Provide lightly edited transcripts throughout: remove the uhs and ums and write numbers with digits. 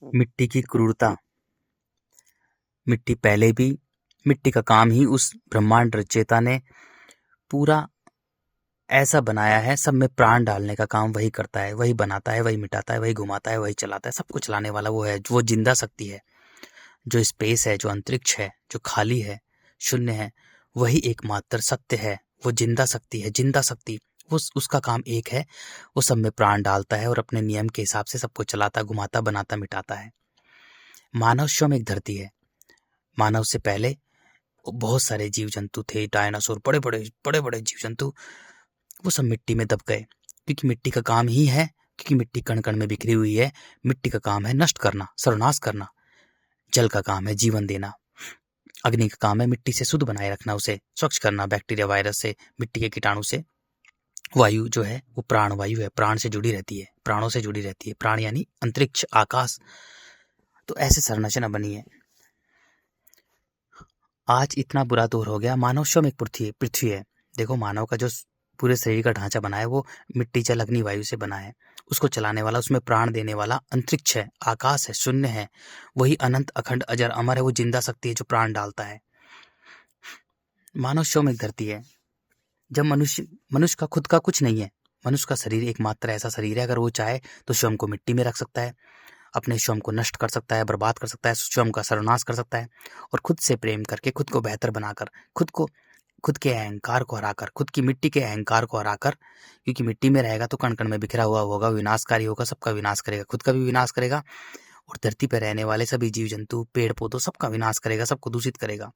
मिट्टी की क्रूरता। मिट्टी पहले भी मिट्टी का काम ही उस ब्रह्मांड रचयिता ने पूरा ऐसा बनाया है। सब में प्राण डालने का काम वही करता है, वही बनाता है, वही मिटाता है, वही घुमाता है, वही चलाता है। सब कुछ चलाने वाला वो है, वो जिंदा शक्ति है। जो स्पेस है, जो अंतरिक्ष है, जो खाली है, शून्य है, वही एकमात्र सत्य है। वो जिंदा शक्ति है, जिंदा शक्ति। उसका काम एक है, वो सब में प्राण डालता है और अपने नियम के हिसाब से सबको चलाता, घुमाता, बनाता, मिटाता है। मानव स्वयं एक धरती है। मानव से पहले बहुत सारे जीव जंतु थे, डायनासोर, बड़े बड़े जीव जंतु। वो सब मिट्टी में दब गए, क्योंकि मिट्टी का काम ही है, क्योंकि मिट्टी कण कण में बिखरी हुई है। मिट्टी का काम है नष्ट करना, सर्वनाश करना। जल का काम है जीवन देना। अग्नि का काम है मिट्टी से शुद्ध बनाए रखना, उसे स्वच्छ करना बैक्टीरिया, वायरस से, मिट्टी के कीटाणु से। वायु जो है वो प्राण वायु है, प्राण से जुड़ी रहती है, प्राणों से जुड़ी रहती है। प्राण यानी अंतरिक्ष, आकाश। तो ऐसे संरचना बनी है। आज इतना बुरा दौर हो गया, मानव स्वयं एक पृथ्वी है। देखो, मानव का जो पूरे शरीर का ढांचा बना है वो मिट्टी, जल, अग्नि, वायु से बना है। उसको चलाने वाला, उसमें प्राण देने वाला अंतरिक्ष है, आकाश है, शून्य है। वही अनंत, अखंड, अजर, अमर है। वो जिंदा शक्ति है जो प्राण डालता है। मानव स्वयं एक धरती है। जब मनुष्य का खुद का कुछ नहीं है। मनुष्य का शरीर एकमात्र ऐसा शरीर है, अगर वो चाहे तो स्वयं को मिट्टी में रख सकता है, अपने स्वयं को नष्ट कर सकता है, बर्बाद कर सकता है, स्वयं का सर्वनाश कर सकता है, और खुद से प्रेम करके, खुद को बेहतर बनाकर, खुद के अहंकार को हराकर, खुद की मिट्टी के अहंकार को हराकर। क्योंकि मिट्टी में रहेगा तो कण कण में बिखरा हुआ होगा, विनाशकारी होगा, सबका विनाश करेगा, खुद का भी विनाश करेगा, और धरती पर रहने वाले सभी जीव जंतु, पेड़ पौधों, सबका विनाश करेगा, सबको दूषित करेगा।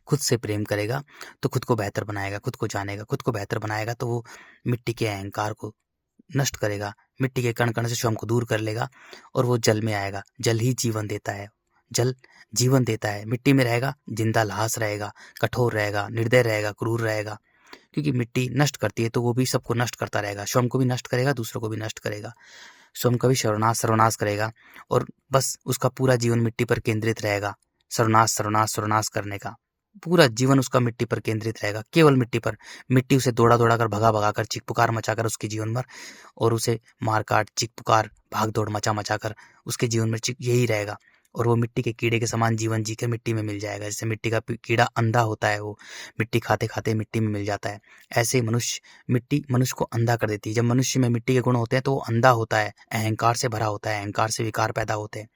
खुद से प्रेम करेगा तो खुद को बेहतर बनाएगा, खुद को जानेगा। खुद को बेहतर बनाएगा तो वो मिट्टी के अहंकार को नष्ट करेगा, मिट्टी के कण कण से स्वयं को दूर कर लेगा, और वो जल में आएगा। जल ही जीवन देता है, जल जीवन देता है। मिट्टी में रहेगा, जिंदा लाश रहेगा, कठोर रहेगा, निर्दय रहेगा, क्रूर रहेगा। क्योंकि मिट्टी नष्ट करती है तो वो भी सबको नष्ट करता रहेगा, स्वयं को भी नष्ट करेगा, दूसरों को भी नष्ट करेगा, स्वयं का भी सर्वनाश करेगा। और बस उसका पूरा जीवन मिट्टी पर केंद्रित रहेगा, सर्वनाश करने का पूरा जीवन उसका मिट्टी पर केंद्रित रहेगा, केवल मिट्टी पर। मिट्टी उसे दौड़ा दौड़ा कर, भगा भगा कर, चीख पुकार मचा कर उसके जीवन भर, और उसे मार काट, चीख पुकार, भाग दौड़ मचा कर उसके जीवन में यही रहेगा। और वो मिट्टी के कीड़े के समान जीवन जी के मिट्टी में मिल जाएगा। जैसे मिट्टी का कीड़ा अंधा होता है, वो मिट्टी खाते खाते मिट्टी में मिल जाता है। ऐसे मिट्टी मनुष्य को अंधा कर देती है। जब मनुष्य में मिट्टी के गुण होते हैं तो वो अंधा होता है, अहंकार से भरा होता है, अहंकार से विकार पैदा होते हैं।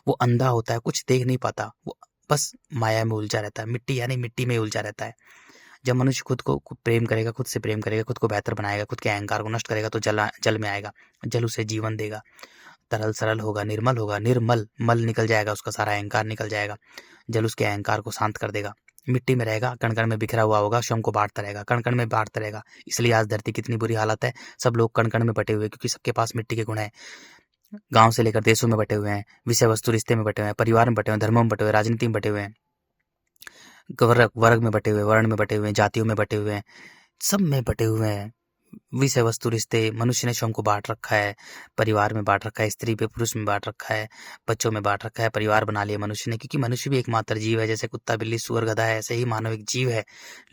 वो अंधा होता है, कुछ देख नहीं पाता, वो बस माया में उलझा रहता है, मिट्टी यानी मिट्टी में उलझा रहता है। जब मनुष्य खुद को प्रेम करेगा, खुद से प्रेम करेगा, खुद को बेहतर बनाएगा, खुद के अहंकार को नष्ट करेगा तो जल में आएगा। जल उसे जीवन देगा, तरल सरल होगा, निर्मल होगा, निर्मल मल निकल जाएगा, उसका सारा अहंकार निकल जाएगा। जल उसके अहंकार को शांत कर देगा। मिट्टी में रहेगा, कण कण में बिखरा हुआ होगा, स्वयं को बांटता रहेगा, कण कण में बांटता रहेगा। इसलिए आज धरती कितनी बुरी हालत है, सब लोग कण कण में बटे हुए, क्योंकि सबके पास मिट्टी के गुण है। गांव से लेकर देशों में बटे हुए हैं, विषय वस्तु रिश्ते में बटे हुए हैं, परिवार में बटे हुए हैं, धर्मों में बटे हुए हैं, राजनीति में बटे हुए हैं, वर्ग में बटे हुए, वर्ण में बटे हुए हैं, जातियों में बटे हुए हैं, सब में बटे हुए हैं। विषय वस्तु रिश्ते, मनुष्य ने स्वयं को बांट रखा है, परिवार में बांट रखा है, स्त्री पे पुरुष में बांट रखा है, बच्चों में बांट रखा है, परिवार बना लिया मनुष्य ने। क्योंकि मनुष्य भी एकमात्र जीव है, जैसे कुत्ता, बिल्ली, सुअर, गधा है, ऐसे ही मानव एक जीव है।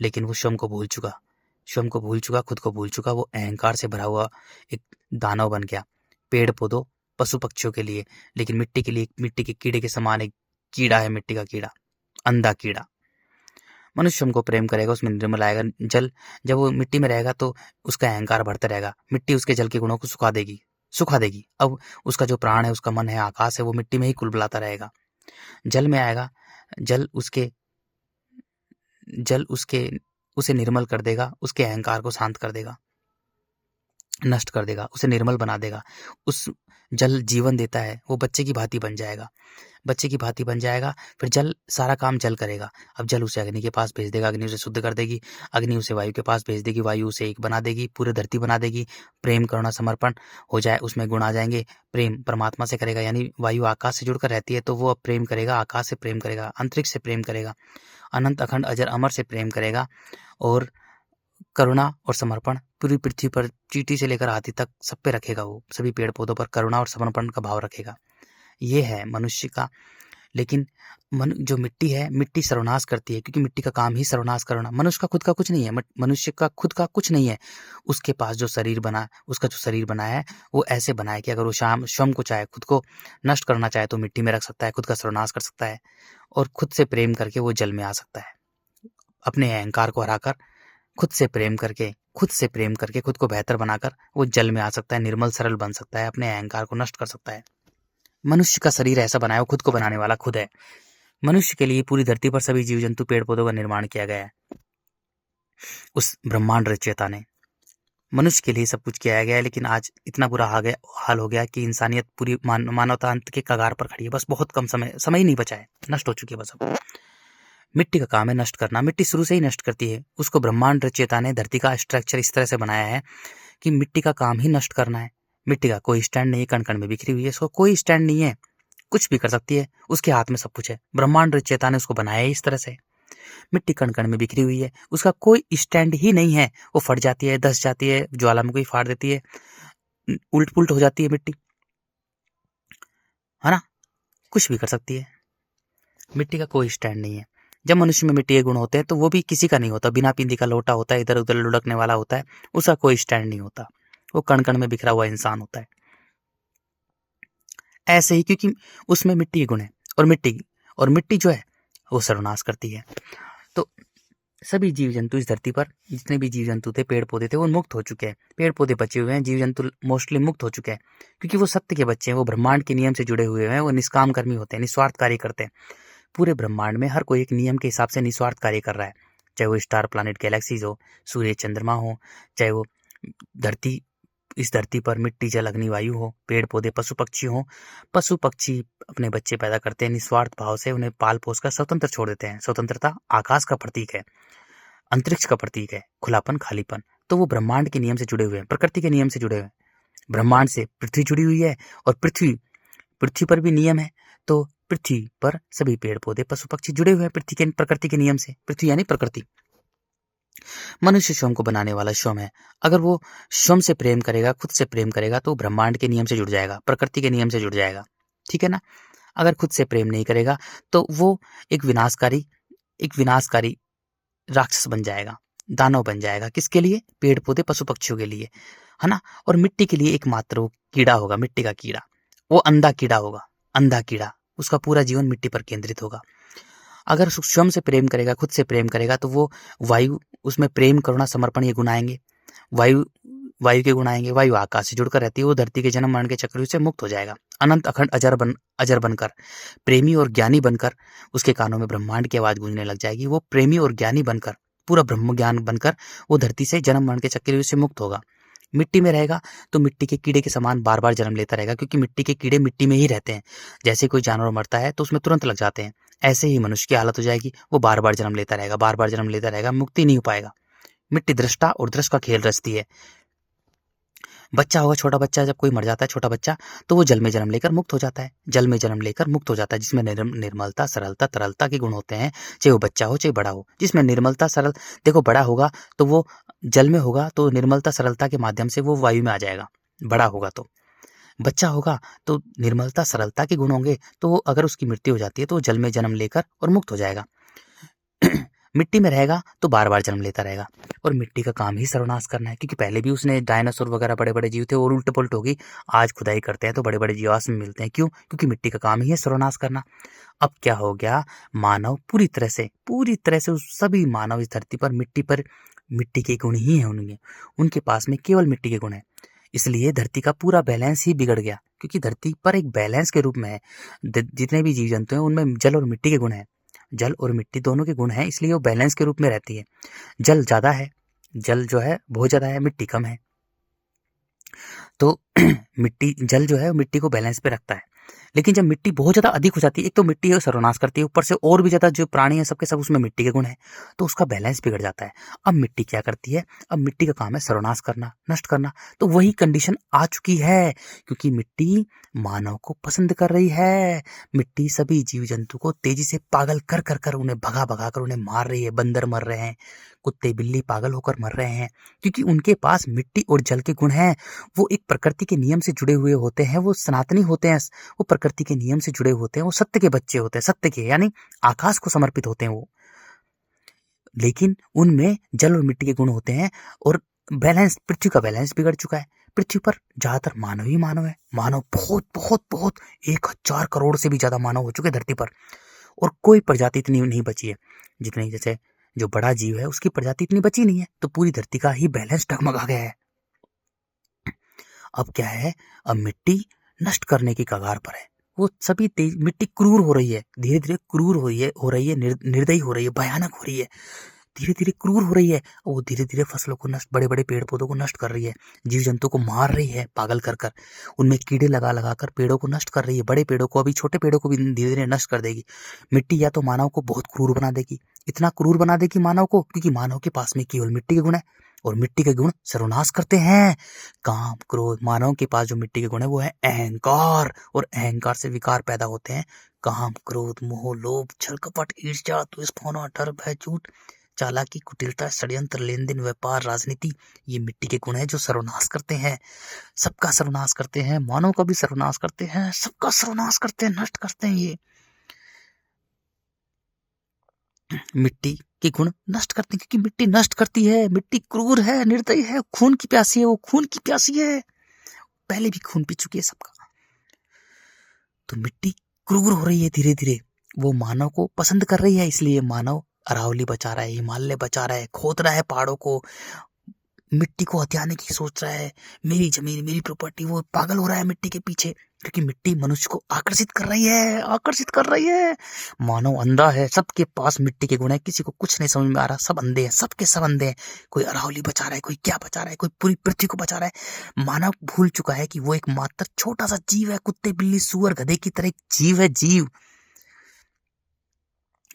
लेकिन वो स्वयं को भूल चुका, खुद को भूल चुका। वो अहंकार से भरा हुआ एक दानव बन गया, पेड़ पौधों, पशु पक्षियों के लिए, लेकिन मिट्टी के लिए मिट्टी के कीड़े के समान एक कीड़ा है, मिट्टी का कीड़ा, अंधा कीड़ा। मनुष्य हमको प्रेम करेगा, उसमें निर्मल आएगा। जल जब वो मिट्टी में रहेगा तो उसका अहंकार बढ़ता रहेगा, मिट्टी उसके जल के गुणों को सुखा देगी। अब उसका जो प्राण है, उसका मन है, आकाश है, वो मिट्टी में ही कुलबुलाता रहेगा। जल में आएगा, जल उसके उसे निर्मल कर देगा, उसके अहंकार को शांत कर देगा, नष्ट कर देगा, उसे निर्मल बना देगा। उस जल जीवन देता है, वो बच्चे की भांति बन जाएगा, फिर जल सारा काम जल करेगा। अब जल उसे अग्नि के पास भेज देगा, अग्नि उसे शुद्ध कर देगी, अग्नि उसे वायु के पास भेज देगी, वायु उसे एक बना देगी, पूरी धरती बना देगी। प्रेम, करुणा, समर्पण हो जाए, उसमें गुण आ जाएंगे। प्रेम परमात्मा से करेगा, यानी वायु आकाश से जुड़कर रहती है तो वो अब प्रेम करेगा, आकाश से प्रेम करेगा, अंतरिक्ष से प्रेम करेगा, अनंत, अखंड, अजर, अमर से प्रेम करेगा। और करुणा और समर्पण पूरी पृथ्वी पर, चींटी से लेकर हाथी तक, सब पे रखेगा। वो सभी पेड़ पौधों पर करुणा और समर्पण का भाव रखेगा। ये है मनुष्य का लेकिन जो मिट्टी है, मिट्टी सर्वनाश करती है, क्योंकि मिट्टी का काम ही सर्वनाश करना। मनुष्य का खुद का कुछ नहीं है, मनुष्य का खुद का कुछ नहीं है। उसके पास जो शरीर बना, उसका जो शरीर बनाया है वो ऐसे बना है कि अगर वो स्वयं को चाहे, खुद को नष्ट करना चाहे तो मिट्टी में रख सकता है, खुद का सर्वनाश कर सकता है, और खुद से प्रेम करके वो जल में आ सकता है। अपने अहंकार को हराकर, खुद से प्रेम करके, खुद को बेहतर बनाकर वो जल में आ सकता है, निर्मल सरल बन सकता है, अपने अहंकार को नष्ट कर सकता है। मनुष्य का शरीर ऐसा बनाया, वो खुद को बनाने वाला खुद है। मनुष्य के लिए पूरी धरती पर सभी जीव जंतु, पेड़ पौधों का निर्माण किया गया है। उस ब्रह्मांड रचयिता ने मनुष्य के लिए सब कुछ किया गया है। लेकिन आज इतना बुरा हाल हो गया कि इंसानियत पूरी मानवता अंत के कगार पर खड़ी है। बस बहुत कम समय ही नहीं बचा है, नष्ट हो चुकी है बस अब। मिट्टी का काम है नष्ट करना। मिट्टी शुरू से ही नष्ट करती है। उसको ब्रह्मांड रचयिता ने धरती का स्ट्रक्चर इस तरह से बनाया है कि मिट्टी का काम ही नष्ट करना है। मिट्टी का कोई स्टैंड नहीं, कण कण में बिखरी हुई है, इसको कोई स्टैंड नहीं है, कुछ भी कर सकती है, उसके हाथ में सब कुछ है। ब्रह्मांड रचयिता ने उसको बनाया है इस तरह से। मिट्टी कण कण में बिखरी हुई है, उसका कोई स्टैंड ही नहीं है। वो फट जाती है, धस जाती है, ज्वालामुखी फाड़ देती है, उल्ट पुल्ट हो जाती है मिट्टी, है ना, कुछ भी कर सकती है। मिट्टी का कोई स्टैंड नहीं है। जब मनुष्य में मिट्टी के गुण होते हैं तो वो भी किसी का नहीं होता। बिना पिंदी का लोटा होता है, इधर उधर लुढ़कने वाला होता है, उसका कोई स्टैंड नहीं होता। वो कण कण में बिखरा हुआ इंसान होता है। ऐसे ही क्योंकि उसमें मिट्टी के गुण है, और मिट्टी जो है वो सर्वनाश करती है। तो सभी जीव जंतु इस धरती पर, जितने भी जीव जंतु थे, पेड़ पौधे थे, वो मुक्त हो चुके हैं। पेड़ पौधे बचे हुए हैं, जीव जंतु मोस्टली मुक्त हो चुके हैं, क्योंकि वो सत्य के बच्चे हैं, वो ब्रह्मांड के नियम से जुड़े हुए हैं, वो निष्काम कर्मी होते हैं, निस्वार्थ कार्य करते हैं। पूरे ब्रह्मांड में हर कोई एक नियम के हिसाब से निस्वार्थ कार्य कर रहा है, चाहे वो स्टार प्लैनेट गैलेक्सीज हो, सूर्य चंद्रमा हो, चाहे वो धरती, इस धरती पर मिट्टी जल अग्नि वायु हो, पेड़ पौधे पशु पक्षी हो। पशु पक्षी अपने बच्चे पैदा करते हैं, निस्वार्थ भाव से उन्हें पाल पोस कर स्वतंत्र छोड़ देते हैं। स्वतंत्रता आकाश का प्रतीक है, अंतरिक्ष का प्रतीक है, खुलापन, खालीपन। तो वो ब्रह्मांड के नियम से जुड़े हुए हैं, प्रकृति के नियम से जुड़े हुए हैं। ब्रह्मांड से पृथ्वी जुड़ी हुई है, और पृथ्वी पर भी नियम है। तो पृथ्वी पर सभी पेड़ पौधे पशु पक्षी जुड़े हुए हैं प्रकृति के नियम से। पृथ्वी यानी प्रकृति। मनुष्य स्वयं को बनाने वाला स्वयं है। अगर वो स्वयं से प्रेम करेगा, खुद से प्रेम करेगा, तो ब्रह्मांड के नियम से जुड़ जाएगा, प्रकृति के नियम से जुड़ जाएगा। ठीक है ना। अगर खुद से प्रेम नहीं करेगा तो वो एक विनाशकारी राक्षस बन जाएगा, दानव बन जाएगा। किसके लिए? पेड़ पौधे पशु पक्षियों के लिए, है ना। और मिट्टी के लिए एकमात्र वो कीड़ा होगा, मिट्टी का कीड़ा। वो अंधा कीड़ा होगा, अंधा कीड़ा। उसका पूरा जीवन मिट्टी पर केंद्रित होगा। अगर स्वयं से प्रेम करेगा, खुद से प्रेम करेगा, तो वो वायु, उसमें प्रेम, करुणा, समर्पण ये गुण आएंगे। वायु के गुण आएंगे। वायु आकाश से जुड़कर रहती है, वो धरती के जन्म मरण के चक्र से मुक्त हो जाएगा। अनंत अखंड अजर बनकर, प्रेमी और ज्ञानी बनकर, उसके कानों में ब्रह्मांड की आवाज गूंजने लग जाएगी। वो प्रेमी और ज्ञानी बनकर, पूरा ब्रह्म ज्ञान बनकर, वो धरती से जन्म मरण के चक्र से मुक्त होगा। मिट्टी में रहेगा तो मिट्टी के कीड़े के समान बार बार जन्म लेता रहेगा, क्योंकि मिट्टी के कीड़े मिट्टी में ही रहते हैं। जैसे कोई जानवर मरता है तो उसमें तुरंत लग जाते हैं, ऐसे ही मनुष्य की हालत हो जाएगी। वो बार बार जन्म लेता रहेगा, बार बार जन्म लेता रहेगा, मुक्ति नहीं हो पाएगा। मिट्टी दृष्टा और दृष्ट का खेल रचती है। बच्चा होगा, छोटा बच्चा, जब कोई मर जाता है छोटा बच्चा, तो वो जल में जन्म लेकर मुक्त हो जाता है, जल में जन्म लेकर मुक्त हो जाता है, जिसमें निर्मलता, सरलता, तरलता के गुण होते हैं। चाहे वो बच्चा हो, चाहे बड़ा हो, जिसमें निर्मलता, सरल, देखो बड़ा होगा तो वो जल में होगा, तो निर्मलता सरलता के माध्यम से वो वायु में आ जाएगा। बड़ा होगा तो बच्चा होगा तो निर्मलता सरलता के गुण होंगे, तो अगर उसकी मृत्यु हो जाती है तो वो जल में जन्म लेकर और मुक्त हो जाएगा। मिट्टी में रहेगा तो बार बार जन्म लेता रहेगा, और मिट्टी का काम ही सर्वनाश करना है। क्योंकि पहले भी उसने डायनासोर वगैरह बड़े बड़े जीव थे और उल्ट पुल्ट होगी, आज खुदाई करते हैं तो बड़े बड़े जीवाश्म मिलते हैं। क्यों? क्योंकि मिट्टी का काम ही है सर्वनाश करना। अब क्या हो गया, मानव पूरी तरह से सभी मानव इस धरती पर मिट्टी के गुण ही है उनके पास में केवल मिट्टी के गुण है। इसलिए धरती का पूरा बैलेंस ही बिगड़ गया, क्योंकि धरती पर एक बैलेंस के रूप में है। जितने भी जीव जंतु हैं उनमें जल और मिट्टी के गुण हैं, जल और मिट्टी दोनों के गुण हैं, इसलिए वो बैलेंस के रूप में रहती है। जल ज्यादा है, जल जो है बहुत ज्यादा है, मिट्टी कम है, तो जल जो है मिट्टी को बैलेंस पे रखता है। लेकिन जब मिट्टी बहुत ज्यादा अधिक हो जाती है, एक तो मिट्टी सर्वनाश करती है, ऊपर से और भी ज्यादा जो प्राणी है सबके सब उसमें मिट्टी के गुण है, तो उसका बैलेंस बिगड़ जाता है। अब मिट्टी क्या करती है? अब मिट्टी का काम है सर्वनाश करना, नष्ट करना। तो वही कंडीशन आ चुकी है, क्योंकि मिट्टी मानव को पसंद कर रही है। मिट्टी सभी जीव जंतु को तेजी से पागल कर कर कर उन्हें भगा भगा कर उन्हें मार रही है। बंदर मर रहे हैं, कुत्ते बिल्ली पागल होकर मर रहे हैं, क्योंकि उनके पास मिट्टी और जल के गुण हैं। वो एक प्रकृति के नियम से जुड़े हुए होते हैं, वो सनातनी होते हैं, वो प्रकृति के नियम से जुड़े होते हैं, वो सत्य के बच्चे होते हैं, सत्य के यानी आकाश को समर्पित होते हैं वो। लेकिन उनमें जल और मिट्टी के गुण होते हैं और बैलेंस, पृथ्वी का बैलेंस बिगड़ चुका है। पृथ्वी पर ज्यादातर मानव ही मानव है, मानव बहुत बहुत बहुत 1000 करोड़ से भी ज्यादा मानव हो चुके हैं धरती पर, और कोई प्रजाति इतनी नहीं बची है जितनी, जैसे जो बड़ा जीव है उसकी प्रजाति इतनी बची नहीं है, तो पूरी धरती का ही बैलेंस डगमगा गया है। अब क्या है, अब मिट्टी नष्ट करने की कगार पर है। वो सभी तेज, मिट्टी क्रूर हो रही है, धीरे धीरे क्रूर हो रही है, निर्दयी हो रही है, भयानक हो रही है, धीरे धीरे क्रूर हो रही है। वो धीरे धीरे फसलों को नष्ट, बड़े बड़े पेड़ पौधों को नष्ट कर रही है, जीव जंतु को मार रही है पागल कर कर, उनमें कीड़े लगा लगा कर पेड़ों को नष्ट कर रही है, बड़े पेड़ों को, अभी छोटे पेड़ों को भी धीरे धीरे नष्ट कर देगी। मिट्टी या तो मानव को बहुत क्रूर बना देगी, इतना क्रूर बना देगी मानव को, क्योंकि मानव के पास में केवल मिट्टी के गुण है, और मिट्टी के गुण सर्वनाश करते हैं। काम, क्रोध, मानव के पास जो मिट्टी के गुण है वो है अहंकार, और अहंकार से विकार पैदा होते हैं, काम, क्रोध, मोह, लोभ, छल, कपट, ईर्ष्या, द्वेष, भावना, डर, भय, झूठ, चालाकी, कुटिलता, षड्यंत्र, लेन देन, व्यापार, राजनीति, ये मिट्टी के गुण है जो सर्वनाश करते हैं, सबका सर्वनाश करते हैं, मानव का भी सर्वनाश करते हैं, सबका सर्वनाश करते हैं, नष्ट करते हैं। ये मिट्टी के गुण नष्ट करते हैं, क्योंकि मिट्टी नष्ट करती है, मिट्टी क्रूर है, निर्दयी है, खून की प्यासी है, वो खून की प्यासी है, पहले भी खून पी चुकी है सबका। तो मिट्टी क्रूर हो रही है धीरे धीरे, वो मानव को पसंद कर रही है, इसलिए मानव अरावली बचा रहा है, हिमालय बचा रहा है, खोद रहा है पहाड़ों को, मिट्टी को हथियाने की सोच रहा है, मेरी जमीन, मेरी प्रॉपर्टी, वो पागल हो रहा है मिट्टी के पीछे, क्योंकि मिट्टी मनुष्य को आकर्षित कर रही है, आकर्षित कर रही है। मानव अंधा है, सबके पास मिट्टी के गुण है, किसी को कुछ नहीं समझ में आ रहा, सब अंधे हैं, सबके सब अंधे हैं, कोई अरावली बचा रहा है, कोई क्या बचा रहा है, कोई पूरी पृथ्वी को बचा रहा है। मानव भूल चुका है कि वो एक मात्र छोटा सा जीव है, कुत्ते, बिल्ली, सुअर, गधे की तरह एक जीव है, जीव।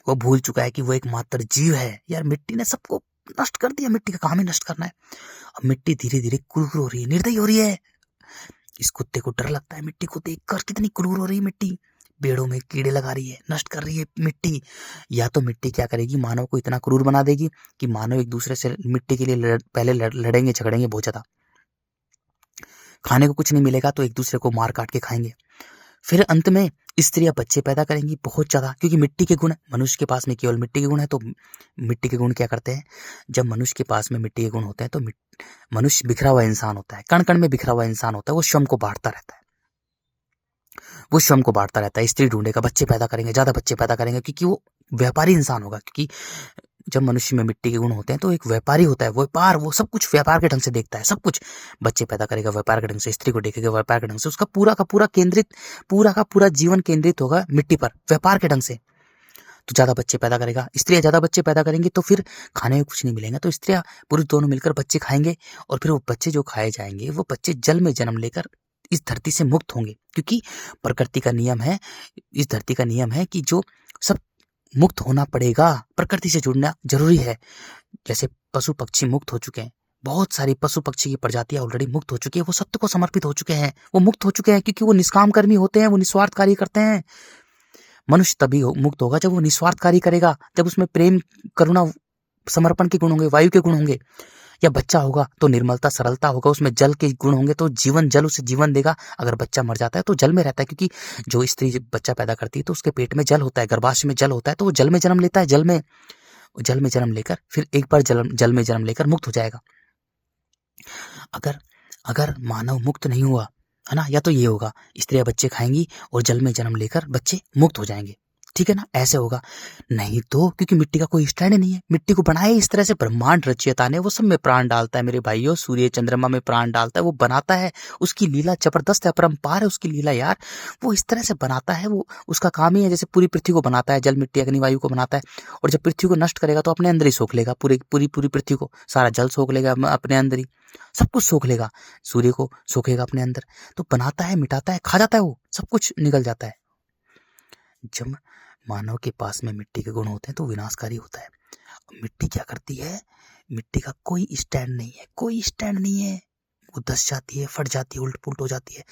वो भूल चुका है कि वो एक मात्र जीव है। यार मिट्टी ने सबको नष्ट कर दिया, मिट्टी का काम ही नष्ट करना है। अब मिट्टी धीरे धीरे क्रूर हो रही है, निर्दयी हो रही है। इस कुत्ते को डर लगता है मिट्टी को देखकर, कितनी क्रूर हो रही है मिट्टी, पेड़ों में कीड़े लगा रही है, नष्ट कर रही है मिट्टी। या तो मिट्टी क्या करेगी, मानव को इतना क्रूर बना देगी कि मानव एक दूसरे से मिट्टी के लिए पहले लड़ेंगे, झगड़ेंगे बहुत ज्यादा, खाने को कुछ नहीं मिलेगा तो एक दूसरे को मार काट के खाएंगे। फिर अंत में स्त्रियां बच्चे पैदा करेंगी बहुत ज्यादा, क्योंकि मिट्टी के गुण है, मनुष्य के पास में केवल मिट्टी के गुण है। तो मिट्टी के गुण क्या करते हैं, जब मनुष्य के पास में मिट्टी के गुण होते हैं तो मनुष्य बिखरा हुआ इंसान होता है, कण कण में बिखरा हुआ इंसान होता है, वो श्रम को बांटता रहता है, वो श्रम को बांटता रहता है, स्त्री ढूंढेगा, बच्चे पैदा करेंगे, ज्यादा बच्चे पैदा करेंगे, क्योंकि वो व्यापारी इंसान होगा। क्योंकि जब मनुष्य में मिट्टी के गुण होते हैं तो एक व्यापारी होता है, व्यापार, वो सब कुछ व्यापार के ढंग से देखता है, सब कुछ बच्चे पैदा करेगा व्यापार के ढंग से, स्त्री को देखेगा व्यापार के ढंग से, उसका पूरा का पूरा केंद्रित, पूरा का पूरा जीवन केंद्रित होगा मिट्टी पर, व्यापार के ढंग से। तो ज्यादा बच्चे पैदा करेगा, स्त्रियां ज्यादा बच्चे पैदा करेंगी तो फिर खाने में कुछ नहीं मिलेगा, तो स्त्रियां पुरुष दोनों मिलकर बच्चे खाएंगे, और फिर वो बच्चे जो खाए जाएंगे वो बच्चे जल में जन्म लेकर इस धरती से मुक्त होंगे, क्योंकि प्रकृति का नियम है, इस धरती का नियम है कि जो सब मुक्त होना पड़ेगा, प्रकृति से जुड़ना जरूरी है। जैसे पशु पक्षी मुक्त हो चुके हैं, बहुत सारी पशु पक्षी की प्रजातियां ऑलरेडी मुक्त हो चुकी है, वो सत्य को समर्पित हो चुके हैं, वो मुक्त हो चुके हैं, क्योंकि वो निष्काम कर्मी होते हैं, वो निस्वार्थ कार्य करते हैं। मनुष्य तभी मुक्त होगा जब वो निस्वार्थ कार्य करेगा, जब उसमें प्रेम, करुणा, समर्पण के गुण होंगे, वायु के गुण होंगे। या बच्चा होगा तो निर्मलता, सरलता होगा, उसमें जल के गुण होंगे, तो जीवन, जल उसे जीवन देगा। अगर बच्चा मर जाता है तो जल में रहता है, क्योंकि जो स्त्री बच्चा पैदा करती है तो उसके पेट में जल होता है, गर्भाशय में जल होता है, तो वो जल में जन्म लेता है, जल में जन्म लेकर फिर एक बार जल में जन्म लेकर मुक्त हो जाएगा। अगर मानव मुक्त नहीं हुआ है ना, या तो ये होगा, स्त्रियां बच्चे खाएंगी और जल में जन्म लेकर बच्चे मुक्त हो जाएंगे, ठीक है ना, ऐसे होगा। नहीं तो, क्योंकि मिट्टी का कोई स्टैंड नहीं है, मिट्टी को बनाया इस तरह से, ब्रह्मांड रचयिता ने, वो सब में प्राण डालता है मेरे भाइयों, सूर्य चंद्रमा में प्राण डालता है, वो बनाता है, उसकी लीला जबरदस्त है, अपरंपार है उसकी लीला यार। वो इस तरह से बनाता है, वो उसका काम ही है, जैसे पूरी पृथ्वी को बनाता है, जल, मिट्टी, अग्नि, वायु को बनाता है, और जब पृथ्वी को नष्ट करेगा तो अपने अंदर ही सोख लेगा, पूरी पृथ्वी को, सारा जल सोख लेगा अपने अंदर ही, सब कुछ सोख लेगा, सूर्य को सोखेगा अपने अंदर। तो बनाता है, मिटाता है, खा जाता है, वो सब कुछ निकल जाता है। जब मानव के पास में मिट्टी के गुण होते हैं तो विनाशकारी होता है। मिट्टी क्या करती है, मिट्टी का कोई स्टैंड नहीं है, कोई स्टैंड नहीं है, वो धस जाती है, फट जाती है, उल्ट पुल्ट हो जाती है।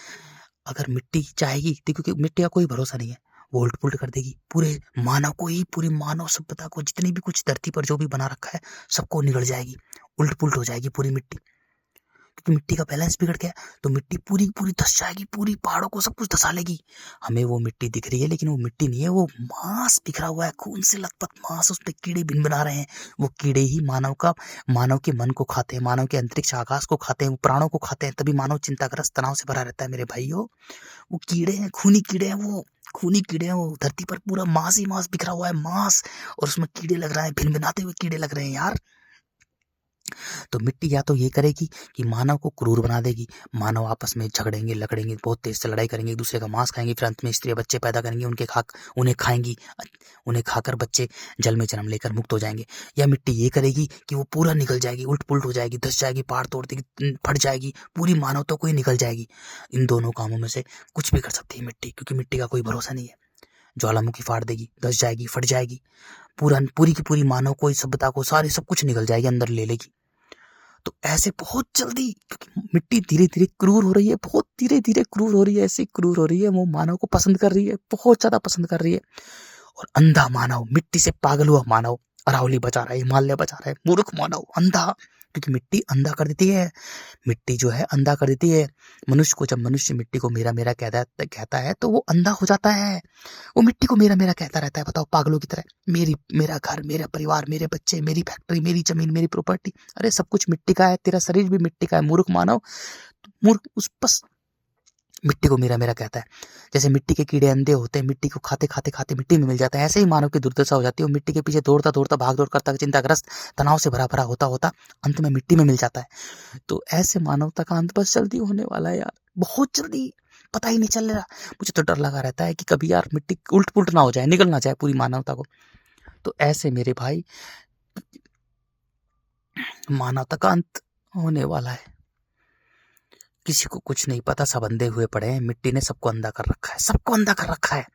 अगर मिट्टी चाहेगी, क्योंकि मिट्टी का कोई भरोसा नहीं है, वो उल्ट पुल्ट कर देगी, पूरे मानव को ही, पूरी मानव सभ्यता को, जितनी भी कुछ धरती पर जो भी बना रखा है सबको निगल जाएगी, उल्ट पुल्ट हो जाएगी पूरी मिट्टी। क्योंकि मिट्टी का बैलेंस बिगड़ गया तो मिट्टी पूरी पूरी धंस जाएगी, पूरी पहाड़ों को सब कुछ धंसा लेगी। हमें वो मिट्टी दिख रही है लेकिन वो मिट्टी नहीं है, वो मांस बिखरा हुआ है, खून से लथपथ मांस, उस पे कीड़े भिन बना रहे हैं। वो कीड़े ही मानव के मन को खाते हैं, मानव के अंतरिक्ष आकाश को खाते हैं, वो प्राणों को खाते हैं, तभी मानव चिंताग्रस्त तनाव से भरा रहता है मेरे भाइयों। वो कीड़े हैं, खूनी कीड़े हैं, वो खूनी कीड़े हैं, वो धरती पर पूरा मांस ही मांस बिखरा हुआ है, मांस, और उसमें कीड़े लग रहे हैं, भिन भिनाते हुए कीड़े लग रहे हैं यार। तो मिट्टी या तो ये करेगी कि मानव को क्रूर बना देगी, मानव आपस में झगड़ेंगे, लड़ेंगे, बहुत तेज से लड़ाई करेंगे, एक दूसरे का मांस खाएंगे, फिर अंत में स्त्री बच्चे पैदा करेंगे, उन्हें खाएंगी, उन्हें खाकर बच्चे जल में जन्म लेकर मुक्त हो जाएंगे। या मिट्टी ये करेगी कि वो पूरा निकल जाएगी, उल्ट पुल्ट हो जाएगी, धस जाएगी, पहाड़ तोड़ देगी, फट जाएगी, पूरी मानवता को ही निकल जाएगी। इन दोनों कामों में से कुछ भी कर सकती है मिट्टी, क्योंकि मिट्टी का कोई भरोसा नहीं है। ज्वालामुखी फाड़ देगी, धस जाएगी, फट जाएगी, पूरी की पूरी मानव को, सभ्यता को, सारी सब कुछ निकल जाएगी, अंदर ले लेगी। तो ऐसे बहुत जल्दी, क्योंकि मिट्टी धीरे धीरे क्रूर हो रही है, बहुत धीरे धीरे क्रूर हो रही है, ऐसी क्रूर हो रही है, वो मानव को पसंद कर रही है, बहुत ज्यादा पसंद कर रही है। और अंधा मानव, मिट्टी से पागल हुआ मानव अरावली बचा रहा है, हिमालय बचा रहा है, मूर्ख मानव अंधा, क्योंकि मिट्टी अंधा कर देती है। मिट्टी जो है अंधा कर देती है मनुष्य को। जब मनुष्य मिट्टी को मेरा मेरा कहता है तो वो अंधा हो जाता है। वो मिट्टी को मेरा मेरा कहता रहता है, बताओ, पागलों की तरह। मेरा घर, मेरा परिवार, मेरे बच्चे, मेरी फैक्ट्री, मेरी जमीन, मेरी प्रॉपर्टी, अरे सब कुछ मिट्टी का है, तेरा शरीर भी मिट्टी का है, मूर्ख मानव। मूर्ख, उस बस मिट्टी को मेरा मेरा कहता है। जैसे मिट्टी के कीड़े अंधे होते हैं, मिट्टी को खाते खाते खाते मिट्टी में मिल जाता है, ऐसे ही मानव की दुर्दशा हो जाती है। वो मिट्टी के पीछे दौड़ता दौड़ता, भाग दौड़ करता, चिंताग्रस्त, तनाव से भरा भरा होता होता अंत में मिट्टी में मिल जाता है। तो ऐसे मानवता का अंत बस जल्दी होने वाला है यार, बहुत जल्दी, पता ही नहीं चल रहा। मुझे तो डर लगा रहता है कि कभी यार मिट्टी उल्ट पुल्ट ना हो जाए, निकल ना जाए पूरी मानवता को। तो ऐसे मेरे भाई मानवता का अंत होने वाला है। किसी को कुछ नहीं पता, सब अंधे हुए पड़े हैं, मिट्टी ने सबको अंधा कर रखा है, सबको अंधा कर रखा है।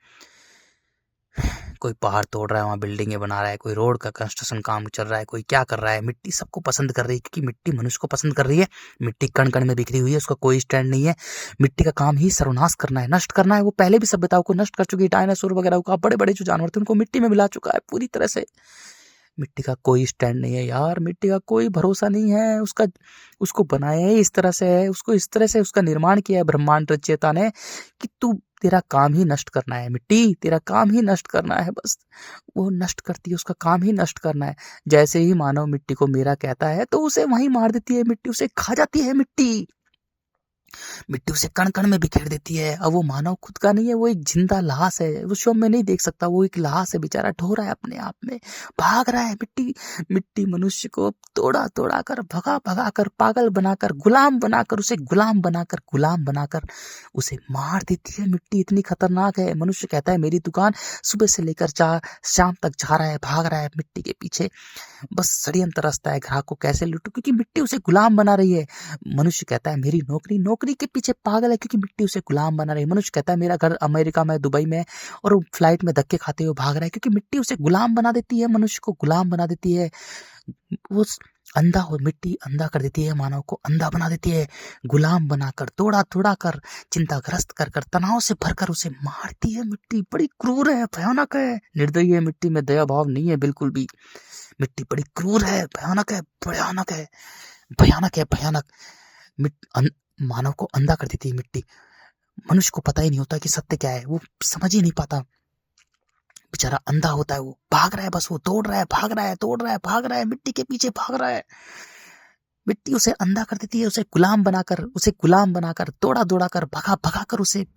कोई पहाड़ तोड़ रहा है, वहां बिल्डिंगें बना रहा है, कोई रोड का कंस्ट्रक्शन काम चल रहा है, कोई क्या कर रहा है। मिट्टी सबको पसंद कर रही है, क्योंकि मिट्टी मनुष्य को पसंद कर रही है। मिट्टी कण कण में बिखरी हुई है, उसका कोई स्टैंड नहीं है। मिट्टी का काम ही सर्वनाश करना है, नष्ट करना है। वो पहले भी सभ्यताओं को नष्ट कर चुकी है, डायनासोर वगैरह को, बड़े बड़े जो जानवर थे उनको मिट्टी में मिला चुका है पूरी तरह से। मिट्टी का कोई स्टैंड नहीं है यार, मिट्टी का कोई भरोसा नहीं है। उसको बनाया ही इस तरह से है, उसको इस तरह से उसका निर्माण किया है ब्रह्मांड रचयिता ने कि तेरा काम ही नष्ट करना है मिट्टी, तेरा काम ही नष्ट करना है, बस वो नष्ट करती है, उसका काम ही नष्ट करना है। जैसे ही मानव मिट्टी को मेरा कहता है तो उसे वहीं मार देती है मिट्टी, उसे खा जाती है मिट्टी। मिट्टी उसे कण कण में बिखेर देती है। अब वो मानव खुद का नहीं है, वो एक जिंदा लाश है, वो स्वयं में नहीं देख सकता, वो एक लाश है, बेचारा ढो रहा है अपने आप में, भाग रहा है। मिट्टी मनुष्य को तोड़ा तोड़ा कर, भगा भगा कर, पागल बनाकर, गुलाम बनाकर, उसे गुलाम बनाकर उसे मार देती है। मिट्टी इतनी खतरनाक है। मनुष्य कहता है मेरी दुकान, सुबह से लेकर शाम तक जा रहा है, भाग रहा है मिट्टी के पीछे, बस षड्यंत्र रचता है ग्राहक को कैसे लूटूं, क्योंकि मिट्टी उसे गुलाम बना रही है। मनुष्य कहता है मेरी नौकरी के पीछे पागल है, क्योंकि मिट्टी उसे गुलाम बना रही है। मनुष्य कहता है मेरा घर अमेरिका में, दुबई में, और वो फ्लाइट में धक्के खाते हुए भाग रहा है, क्योंकि मिट्टी उसे गुलाम बना देती है, मनुष्य को गुलाम बना देती है। वो मिट्टी अंधा कर देती है, मानव को अंधा बना देती है, गुलाम बनाकर, तोड़ा कर, चिंताग्रस्त कर, तनाव से भरकर उसे मारती है। मिट्टी बड़ी क्रूर है, भयानक है, निर्दयी है। मिट्टी में दया भाव नहीं है बिल्कुल भी। मिट्टी बड़ी क्रूर है, भयानक है, भयानक। मानव को अंधा कर देती है मिट्टी। मनुष्य को पता ही नहीं होता कि सत्य क्या है, वो समझ ही नहीं पाता, बेचारा अंधा होता है। वो भाग रहा है, बस वो दौड़ रहा है, भाग रहा है, मिट्टी के पीछे भाग रहा है। मिट्टी उसे अंधा कर देती है, उसे गुलाम बनाकर, तोड़ा कर, भगा कर, उसे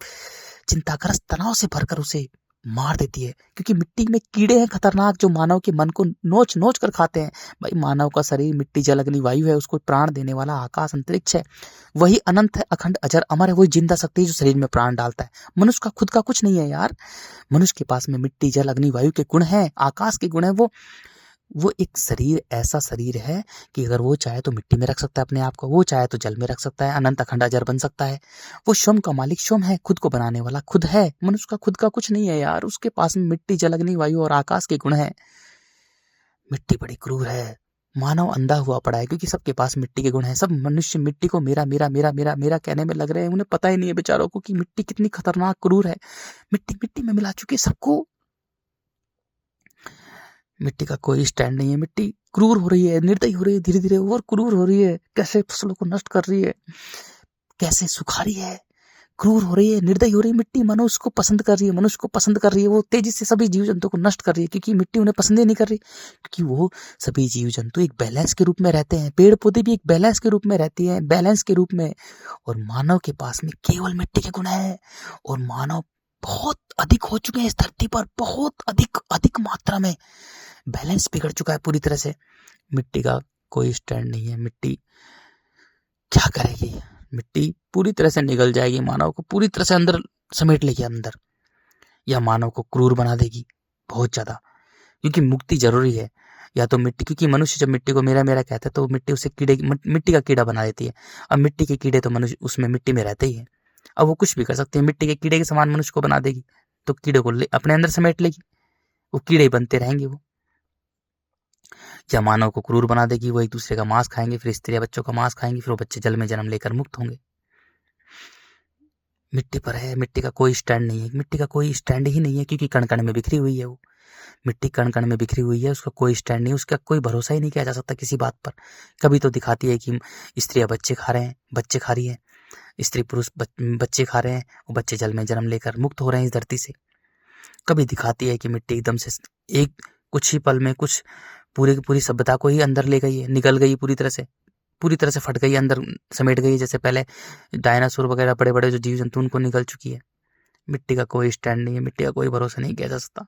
चिंताग्रस्त, तनाव से भरकर उसे मार देती है। क्योंकि मिट्टी में कीड़े हैं खतरनाक, जो मानव के मन को नोच कर खाते हैं। भाई मानव का शरीर मिट्टी, जल, अग्नि, वायु है, उसको प्राण देने वाला आकाश अंतरिक्ष है, वही अनंत है, अखंड, अजर, अमर है, वही जिंदा शक्ति है जो शरीर में प्राण डालता है। मनुष्य का खुद का कुछ नहीं है यार। मनुष्य के पास में मिट्टी, जल, अग्नि, वायु के गुण है, आकाश के गुण है। वो एक शरीर, ऐसा शरीर है कि अगर वो चाहे तो मिट्टी में रख सकता है अपने आप को, वो चाहे तो जल में रख सकता है, अनंत अखंड अजर बन सकता है। वो स्वयं का मालिक स्वयं है, खुद को बनाने वाला खुद है। मनुष्य का खुद का कुछ नहीं है यार, उसके पास में मिट्टी, जल, अग्नि, वायु और आकाश के गुण है। मिट्टी बड़ी क्रूर है, मानव अंधा हुआ पड़ा है, क्योंकि सबके पास मिट्टी के गुण है। सब मनुष्य मिट्टी को मेरा मेरा मेरा मेरा मेरा कहने में लग रहे हैं। उन्हें पता ही नहीं है बेचारों को कि मिट्टी कितनी खतरनाक क्रूर है। मिट्टी में मिला चुकी है सबको। मिट्टी का कोई स्टैंड नहीं है, मिट्टी क्रूर हो रही है, निर्दयी हो रही है, धीरे धीरे और क्रूर हो रही है। कैसे फसलों को नष्ट कर रही है, कैसे सुखा रही है, क्रूर हो रही है, निर्दयी हो रही है। मिट्टी मनुष्य को पसंद कर रही है, मनुष्य को पसंद कर रही है। वो तेजी से सभी जीव जंतु को नष्ट कर रही है, क्योंकि मिट्टी उन्हें पसंद ही नहीं कर रही। क्योंकि वो सभी जीव जंतु एक बैलेंस के रूप में रहते हैं, पेड़ पौधे भी एक बैलेंस के रूप में रहती हैं, बैलेंस के रूप में। और मानव के पास में केवल मिट्टी के गुण है। और मानव बहुत अधिक हो चुके हैं इस धरती पर, बहुत अधिक अधिक मात्रा में। बैलेंस बिगड़ चुका है पूरी तरह से। मिट्टी का कोई स्टैंड नहीं है। मिट्टी क्या करेगी? मिट्टी पूरी तरह से निगल जाएगी, मानव को पूरी तरह से अंदर समेट लेगी अंदर, या मानव को क्रूर बना देगी बहुत ज्यादा। क्योंकि मुक्ति जरूरी है। या तो मिट्टी, क्योंकि मनुष्य जब मिट्टी को मेरा मेरा कहता है तो मिट्टी उसे मिट्टी का कीड़ा बना देती है। अब मिट्टी के कीड़े तो मनुष्य उसमें मिट्टी में रहते ही है। अब वो कुछ भी कर सकते हैं, मिट्टी के कीड़े के समान मनुष्य को बना देगी तो कीड़े को अपने अंदर समेट लेगी, वो कीड़े ही बनते रहेंगे वो। या मानव को क्रूर बना देगी, वो एक दूसरे का मांस खाएंगे, फिर स्त्रियां बच्चों का मांस खाएंगी, फिर वो बच्चे जल में जन्म लेकर मुक्त होंगे। मिट्टी पर है, मिट्टी का कोई स्टैंड नहीं है, मिट्टी का कोई स्टैंड ही नहीं है, क्योंकि कण कण में बिखरी हुई है वो। मिट्टी कण कण में बिखरी हुई है, उसका कोई स्टैंड नहीं, उसका कोई भरोसा ही नहीं किया जा सकता किसी बात पर। कभी तो दिखाती है कि स्त्रियां बच्चे खा रहे हैं, बच्चे खा रही है, स्त्री पुरुष बच्चे खा रहे हैं, वो बच्चे जल में जन्म लेकर मुक्त हो रहे हैं इस धरती से। कभी दिखाती है कि मिट्टी एकदम से एक कुछ ही पल में कुछ पूरी की पूरी सभ्यता को ही अंदर ले गई है, निकल गई पूरी तरह से फट गई, अंदर समेट गई। जैसे पहले डायनासोर वगैरह बड़े बड़े जो जीव जंतु उनको निकल चुकी है। मिट्टी का कोई स्टैंड नहीं है, मिट्टी का कोई भरोसा नहीं किया जा सकता।